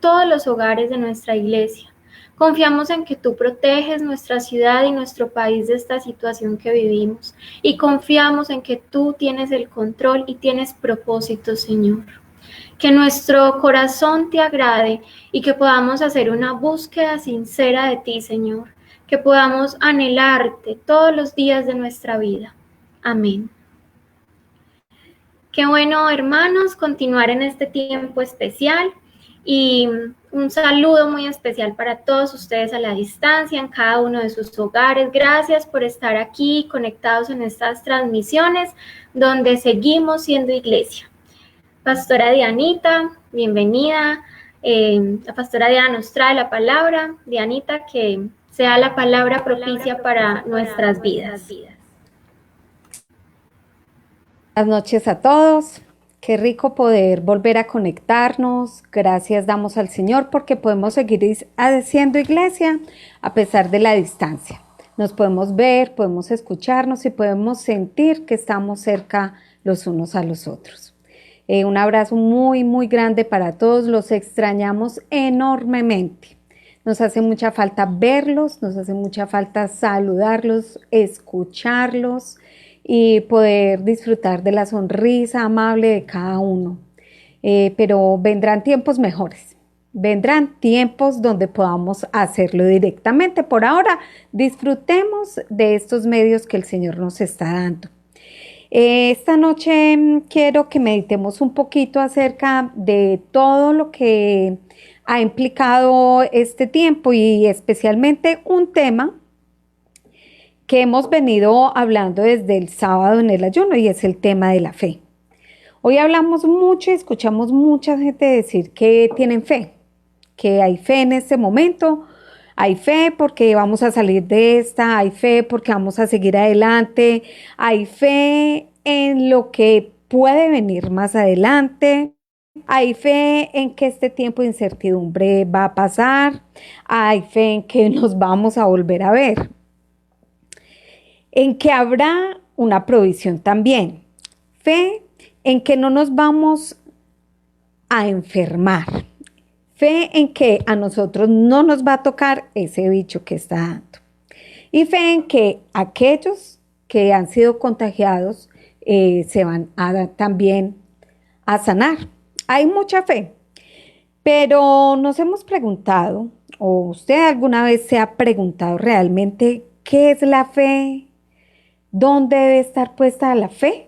todos los hogares de nuestra iglesia. Confiamos en que tú proteges nuestra ciudad y nuestro país de esta situación que vivimos. Y confiamos en que tú tienes el control y tienes propósitos, Señor. Que nuestro corazón te agrade y que podamos hacer una búsqueda sincera de ti, Señor. Que podamos anhelarte todos los días de nuestra vida. Amén. Qué bueno, hermanos, continuar en este tiempo especial y un saludo muy especial para todos ustedes a la distancia, en cada uno de sus hogares. Gracias por estar aquí conectados en estas transmisiones donde seguimos siendo iglesia. Pastora Dianita, bienvenida. La pastora Diana nos trae la palabra. Dianita, que sea la palabra propicia para nuestras vidas. Buenas noches a todos. Qué rico poder volver a conectarnos. Gracias damos al Señor porque podemos seguir haciendo iglesia a pesar de la distancia. Nos podemos ver, podemos escucharnos y podemos sentir que estamos cerca los unos a los otros. Un abrazo muy, muy grande para todos. Los extrañamos enormemente. Nos hace mucha falta verlos, nos hace mucha falta saludarlos, escucharlos y poder disfrutar de la sonrisa amable de cada uno. Pero vendrán tiempos mejores, vendrán tiempos donde podamos hacerlo directamente. Por ahora, disfrutemos de estos medios que el Señor nos está dando. Esta noche quiero que meditemos un poquito acerca de todo lo que ha implicado este tiempo y especialmente un tema que hemos venido hablando desde el sábado en el ayuno y es el tema de la fe. Hoy hablamos mucho y escuchamos mucha gente decir que tienen fe, que hay fe en este momento, hay fe porque vamos a salir de esta, hay fe porque vamos a seguir adelante, hay fe en lo que puede venir más adelante, hay fe en que este tiempo de incertidumbre va a pasar, hay fe en que nos vamos a volver a ver, en que habrá una provisión también, fe en que no nos vamos a enfermar, fe en que a nosotros no nos va a tocar ese bicho que está dando, y fe en que aquellos que han sido contagiados se van a también a sanar. Hay mucha fe, pero nos hemos preguntado, o usted alguna vez se ha preguntado realmente qué es la fe, dónde debe estar puesta la fe.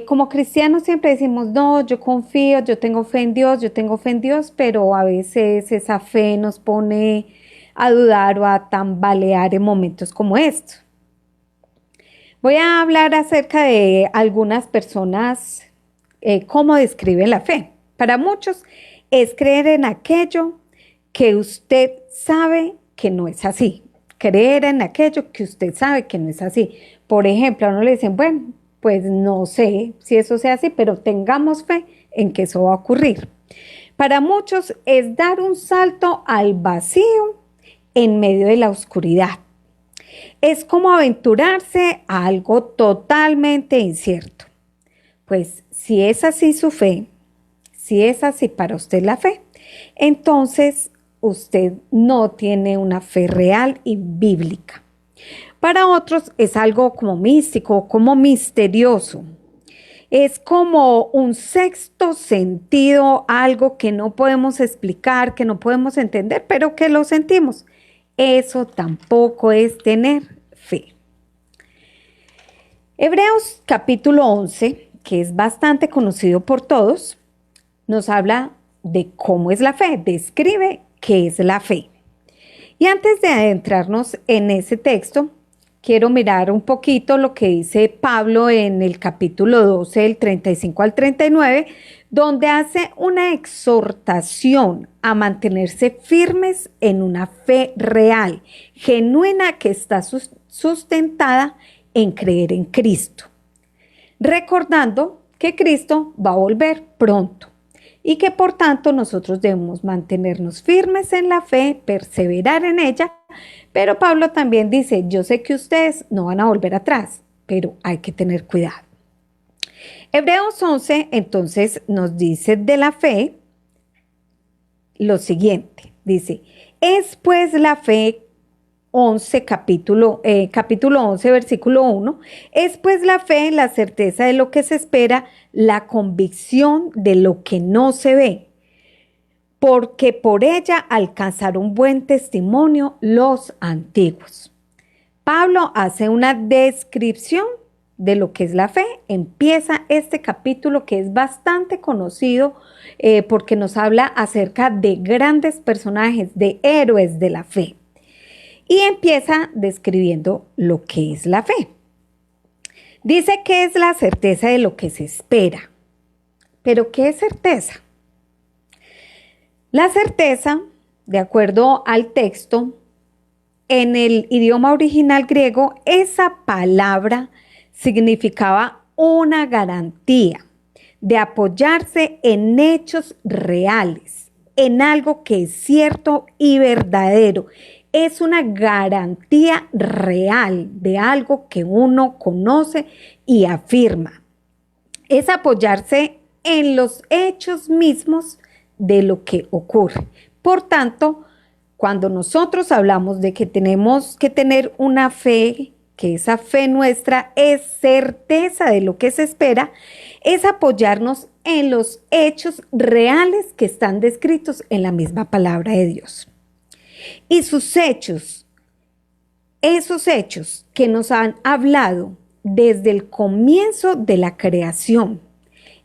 Como cristianos siempre decimos, no, yo confío, yo tengo fe en Dios, yo tengo fe en Dios, pero a veces esa fe nos pone a dudar o a tambalear en momentos como estos. Voy a hablar acerca de algunas personas, cómo describen la fe. Para muchos es creer en aquello que usted sabe que no es así. Creer en aquello que usted sabe que no es así. Por ejemplo, a uno le dicen, bueno, pues no sé si eso sea así, pero tengamos fe en que eso va a ocurrir. Para muchos es dar un salto al vacío en medio de la oscuridad. Es como aventurarse a algo totalmente incierto. Pues si es así su fe, si es así para usted la fe, entonces usted no tiene una fe real y bíblica. Para otros es algo como místico, como misterioso. Es como un sexto sentido, algo que no podemos explicar, que no podemos entender, pero que lo sentimos. Eso tampoco es tener fe. Hebreos capítulo 11, que es bastante conocido por todos, nos habla de cómo es la fe, describe qué es la fe. Y antes de adentrarnos en ese texto, quiero mirar un poquito lo que dice Pablo en el capítulo 12, del 35 al 39, donde hace una exhortación a mantenerse firmes en una fe real, genuina, que está sustentada en creer en Cristo, recordando que Cristo va a volver pronto y que por tanto nosotros debemos mantenernos firmes en la fe, perseverar en ella. Pero Pablo también dice, yo sé que ustedes no van a volver atrás, pero hay que tener cuidado. Hebreos 11 entonces nos dice de la fe lo siguiente. Dice, es pues la fe 11, capítulo 11, versículo 1, es pues la fe, la certeza de lo que se espera, la convicción de lo que no se ve, porque por ella alcanzaron buen testimonio los antiguos. Pablo hace una descripción de lo que es la fe. Empieza este capítulo que es bastante conocido porque nos habla acerca de grandes personajes, de héroes de la fe. Y empieza describiendo lo que es la fe. Dice que es la certeza de lo que se espera. ¿Pero qué es certeza? La certeza, de acuerdo al texto, en el idioma original griego, esa palabra significaba una garantía de apoyarse en hechos reales, en algo que es cierto y verdadero. Es una garantía real de algo que uno conoce y afirma. Es apoyarse en los hechos mismos de lo que ocurre. Por tanto, cuando nosotros hablamos de que tenemos que tener una fe, que esa fe nuestra es certeza de lo que se espera, es apoyarnos en los hechos reales que están descritos en la misma palabra de Dios. Y sus hechos, esos hechos que nos han hablado desde el comienzo de la creación,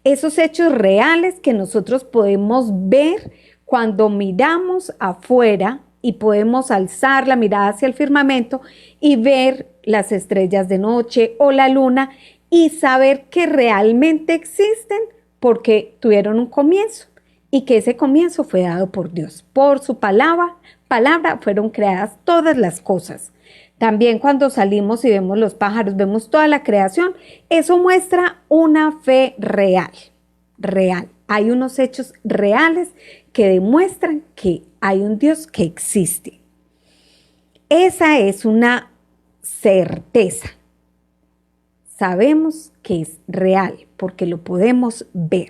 esos hechos reales que nosotros podemos ver cuando miramos afuera y podemos alzar la mirada hacia el firmamento y ver las estrellas de noche o la luna y saber que realmente existen porque tuvieron un comienzo y que ese comienzo fue dado por Dios. Por su palabra fueron creadas todas las cosas. También cuando salimos y vemos los pájaros, vemos toda la creación, eso muestra una fe real. Hay unos hechos reales que demuestran que hay un Dios que existe. Esa es una certeza. Sabemos que es real porque lo podemos ver.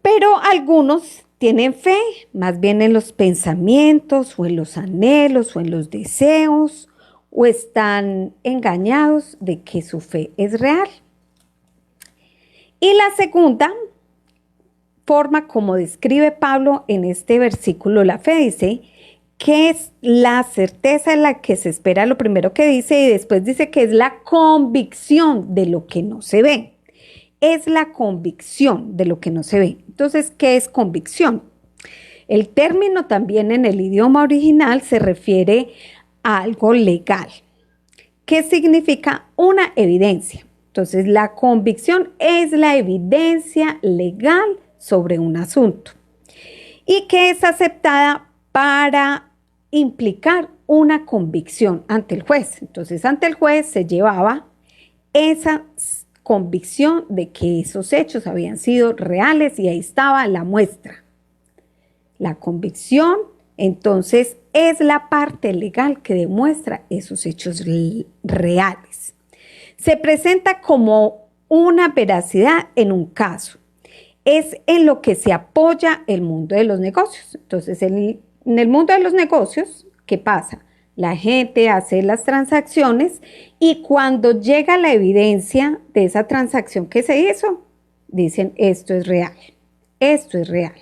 Pero algunos tienen fe más bien en los pensamientos o en los anhelos o en los deseos o están engañados de que su fe es real. Y la segunda forma como describe Pablo en este versículo la fe, dice que es la certeza en la que se espera, lo primero que dice, y después dice que es la convicción de lo que no se ve. Es la convicción de lo que no se ve. Entonces, ¿qué es convicción? El término también en el idioma original se refiere a algo legal. ¿Qué significa una evidencia? Entonces, la convicción es la evidencia legal sobre un asunto y que es aceptada para implicar una convicción ante el juez. Entonces, ante el juez se llevaba esa convicción de que esos hechos habían sido reales y ahí estaba la muestra. La convicción, entonces, es la parte legal que demuestra esos hechos reales. Se presenta como una veracidad en un caso. Es en lo que se apoya el mundo de los negocios. Entonces, en el mundo de los negocios, ¿qué pasa? La gente hace las transacciones y cuando llega la evidencia de esa transacción que se hizo, dicen, esto es real, esto es real.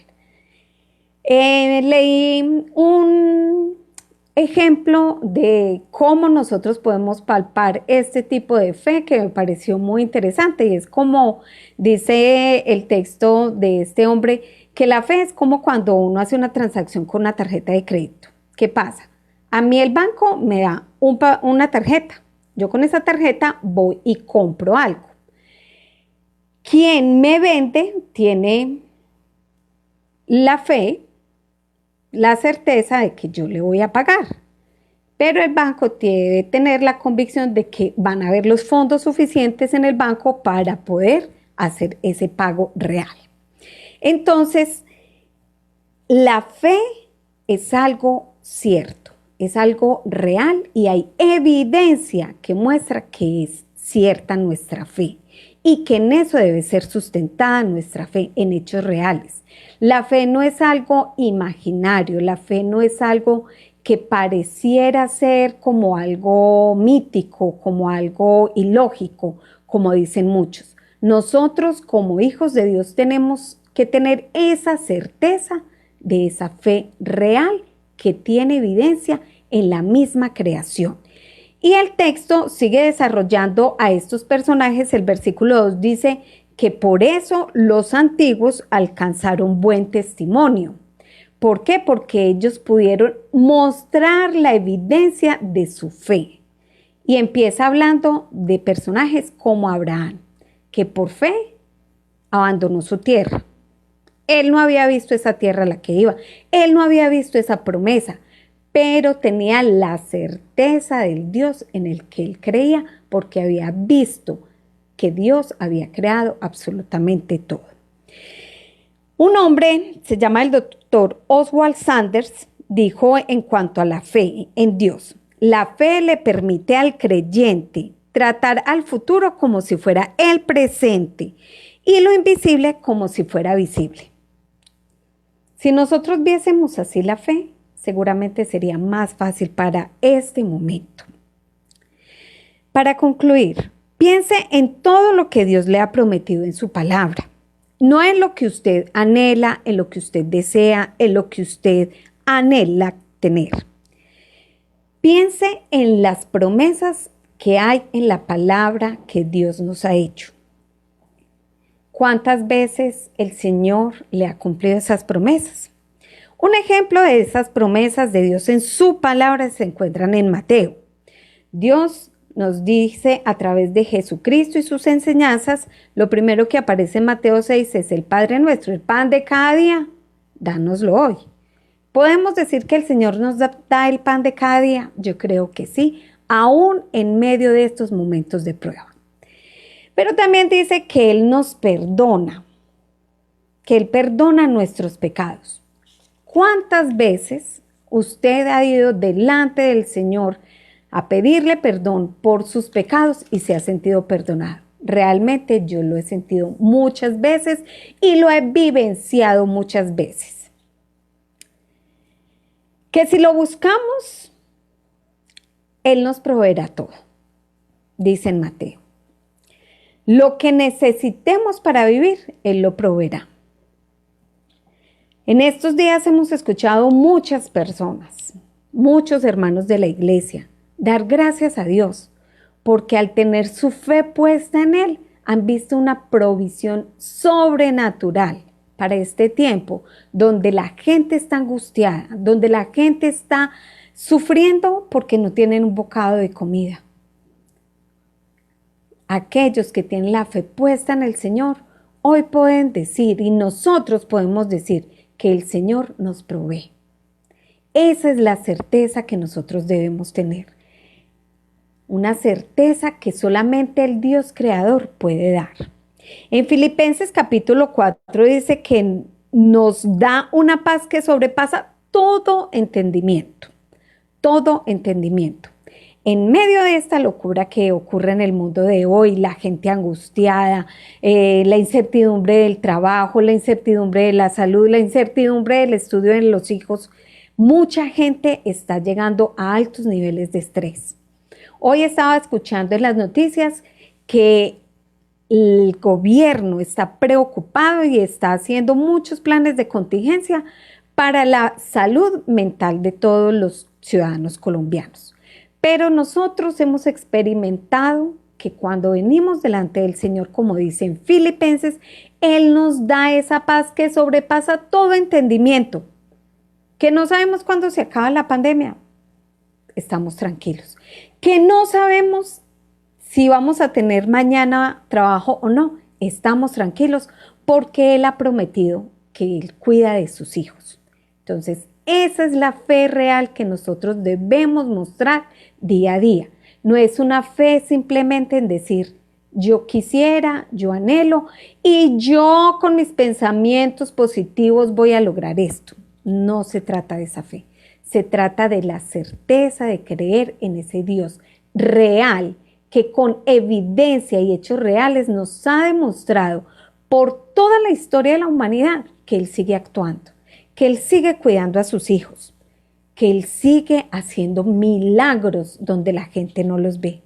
Leí un ejemplo de cómo nosotros podemos palpar este tipo de fe que me pareció muy interesante y es como dice el texto de este hombre, que la fe es como cuando uno hace una transacción con una tarjeta de crédito. ¿Qué pasa? A mí el banco me da una tarjeta. Yo con esa tarjeta voy y compro algo. Quien me vende tiene la fe, la certeza de que yo le voy a pagar. Pero el banco debe tener la convicción de que van a haber los fondos suficientes en el banco para poder hacer ese pago real. Entonces, la fe es algo cierto. Es algo real y hay evidencia que muestra que es cierta nuestra fe y que en eso debe ser sustentada nuestra fe, en hechos reales. La fe no es algo imaginario, la fe no es algo que pareciera ser como algo mítico, como algo ilógico, como dicen muchos. Nosotros como hijos de Dios tenemos que tener esa certeza de esa fe real que tiene evidencia en la misma creación. Y el texto sigue desarrollando a estos personajes. El versículo 2 dice que por eso los antiguos alcanzaron buen testimonio. ¿Por qué? Porque ellos pudieron mostrar la evidencia de su fe. Y empieza hablando de personajes como Abraham, que por fe abandonó su tierra. Él no había visto esa tierra a la que iba, él no había visto esa promesa, pero tenía la certeza del Dios en el que él creía, porque había visto que Dios había creado absolutamente todo. Un hombre, se llama el doctor Oswald Sanders, dijo en cuanto a la fe en Dios: la fe le permite al creyente tratar al futuro como si fuera el presente y lo invisible como si fuera visible. Si nosotros viésemos así la fe, seguramente sería más fácil para este momento. Para concluir, piense en todo lo que Dios le ha prometido en su palabra. No en lo que usted anhela, en lo que usted desea, en lo que usted anhela tener. Piense en las promesas que hay en la palabra que Dios nos ha hecho. ¿Cuántas veces el Señor le ha cumplido esas promesas? Un ejemplo de esas promesas de Dios en su palabra se encuentran en Mateo. Dios nos dice a través de Jesucristo y sus enseñanzas, lo primero que aparece en Mateo 6 es el Padre nuestro, el pan de cada día, dánoslo hoy. ¿Podemos decir que el Señor nos da el pan de cada día? Yo creo que sí, aún en medio de estos momentos de prueba. Pero también dice que Él nos perdona, que Él perdona nuestros pecados. ¿Cuántas veces usted ha ido delante del Señor a pedirle perdón por sus pecados y se ha sentido perdonado? Realmente yo lo he sentido muchas veces y lo he vivenciado muchas veces. Que si lo buscamos, Él nos proveerá todo, dice en Mateo. Lo que necesitemos para vivir, Él lo proveerá. En estos días hemos escuchado muchas personas, muchos hermanos de la iglesia, dar gracias a Dios, porque al tener su fe puesta en Él, han visto una provisión sobrenatural para este tiempo, donde la gente está angustiada, donde la gente está sufriendo porque no tienen un bocado de comida. Aquellos que tienen la fe puesta en el Señor, hoy pueden decir, y nosotros podemos decir, que el Señor nos provee. Esa es la certeza que nosotros debemos tener. Una certeza que solamente el Dios creador puede dar. En Filipenses capítulo 4 dice que nos da una paz que sobrepasa todo entendimiento. Todo entendimiento. En medio de esta locura que ocurre en el mundo de hoy, la gente angustiada, la incertidumbre del trabajo, la incertidumbre de la salud, la incertidumbre del estudio de los hijos, mucha gente está llegando a altos niveles de estrés. Hoy estaba escuchando en las noticias que el gobierno está preocupado y está haciendo muchos planes de contingencia para la salud mental de todos los ciudadanos colombianos. Pero nosotros hemos experimentado que cuando venimos delante del Señor, como dice en Filipenses, Él nos da esa paz que sobrepasa todo entendimiento. Que no sabemos cuándo se acaba la pandemia, estamos tranquilos. Que no sabemos si vamos a tener mañana trabajo o no, estamos tranquilos porque Él ha prometido que Él cuida de sus hijos. Entonces, esa es la fe real que nosotros debemos mostrar día a día. No es una fe simplemente en decir, yo quisiera, yo anhelo y yo con mis pensamientos positivos voy a lograr esto. No se trata de esa fe. Se trata de la certeza de creer en ese Dios real que con evidencia y hechos reales nos ha demostrado por toda la historia de la humanidad que Él sigue actuando, que Él sigue cuidando a sus hijos, que Él sigue haciendo milagros donde la gente no los ve.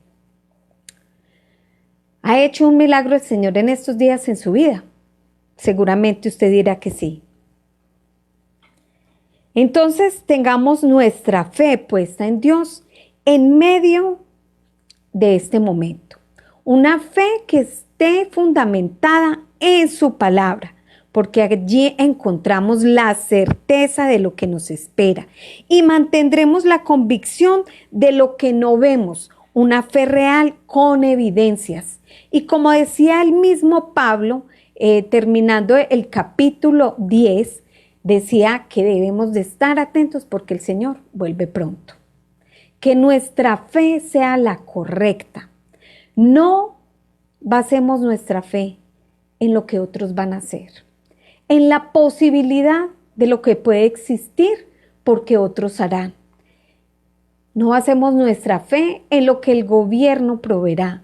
¿Ha hecho un milagro el Señor en estos días en su vida? Seguramente usted dirá que sí. Entonces tengamos nuestra fe puesta en Dios en medio de este momento. Una fe que esté fundamentada en su palabra, porque allí encontramos la certeza de lo que nos espera y mantendremos la convicción de lo que no vemos, una fe real con evidencias. Y como decía el mismo Pablo, terminando el capítulo 10, decía que debemos de estar atentos porque el Señor vuelve pronto. Que nuestra fe sea la correcta. No basemos nuestra fe en lo que otros van a hacer, en la posibilidad de lo que puede existir porque otros harán. No basemos nuestra fe en lo que el gobierno proveerá,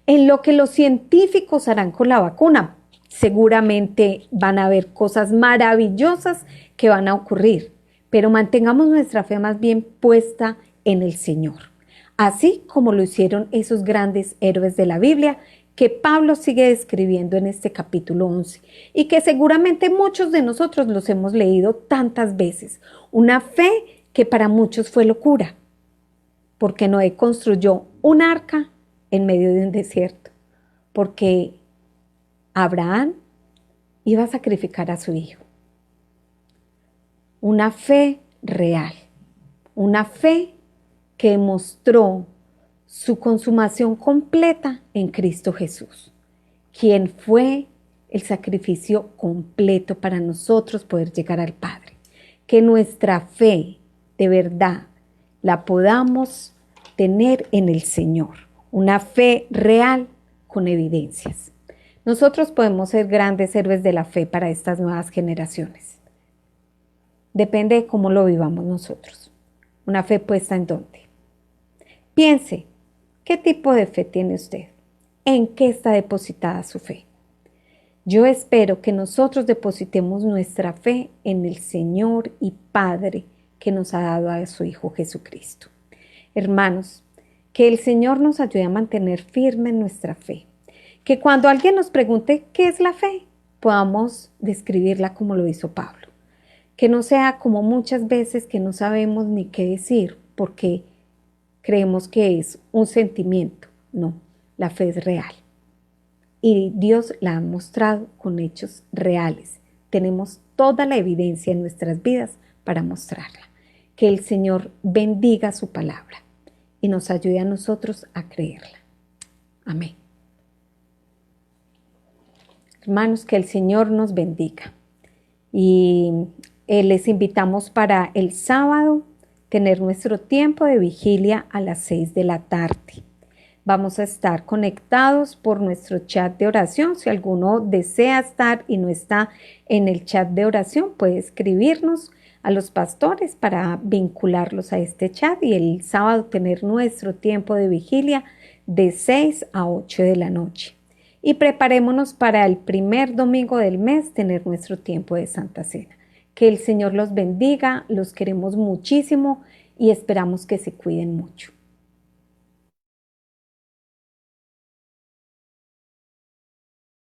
en lo que los científicos harán con la vacuna. Seguramente van a haber cosas maravillosas que van a ocurrir, pero mantengamos nuestra fe más bien puesta en el Señor, así como lo hicieron esos grandes héroes de la Biblia que Pablo sigue describiendo en este capítulo 11 y que seguramente muchos de nosotros los hemos leído tantas veces. Una fe que para muchos fue locura, porque Noé construyó un arca en medio de un desierto, porque Abraham iba a sacrificar a su hijo. Una fe real, una fe que demostró su consumación completa en Cristo Jesús, quien fue el sacrificio completo para nosotros poder llegar al Padre. Que nuestra fe de verdad la podamos tener en el Señor, una fe real con evidencias. Nosotros podemos ser grandes héroes de la fe para estas nuevas generaciones. Depende de cómo lo vivamos nosotros. Una fe puesta en dónde. Piense, ¿qué tipo de fe tiene usted? ¿En qué está depositada su fe? Yo espero que nosotros depositemos nuestra fe en el Señor y Padre que nos ha dado a su Hijo Jesucristo. Hermanos, que el Señor nos ayude a mantener firme nuestra fe. Que cuando alguien nos pregunte qué es la fe, podamos describirla como lo hizo Pablo. Que no sea como muchas veces que no sabemos ni qué decir porque creemos que es un sentimiento. No, la fe es real. Y Dios la ha mostrado con hechos reales. Tenemos toda la evidencia en nuestras vidas para mostrarla. Que el Señor bendiga su palabra y nos ayude a nosotros a creerla. Amén. Hermanos, que el Señor nos bendiga. Y les invitamos para el sábado tener nuestro tiempo de vigilia a las 6 de la tarde. Vamos a estar conectados por nuestro chat de oración. Si alguno desea estar y no está en el chat de oración, puede escribirnos a los pastores para vincularlos a este chat y el sábado tener nuestro tiempo de vigilia de 6 a 8 de la noche. Y preparémonos para el primer domingo del mes tener nuestro tiempo de Santa Cena. Que el Señor los bendiga, los queremos muchísimo y esperamos que se cuiden mucho.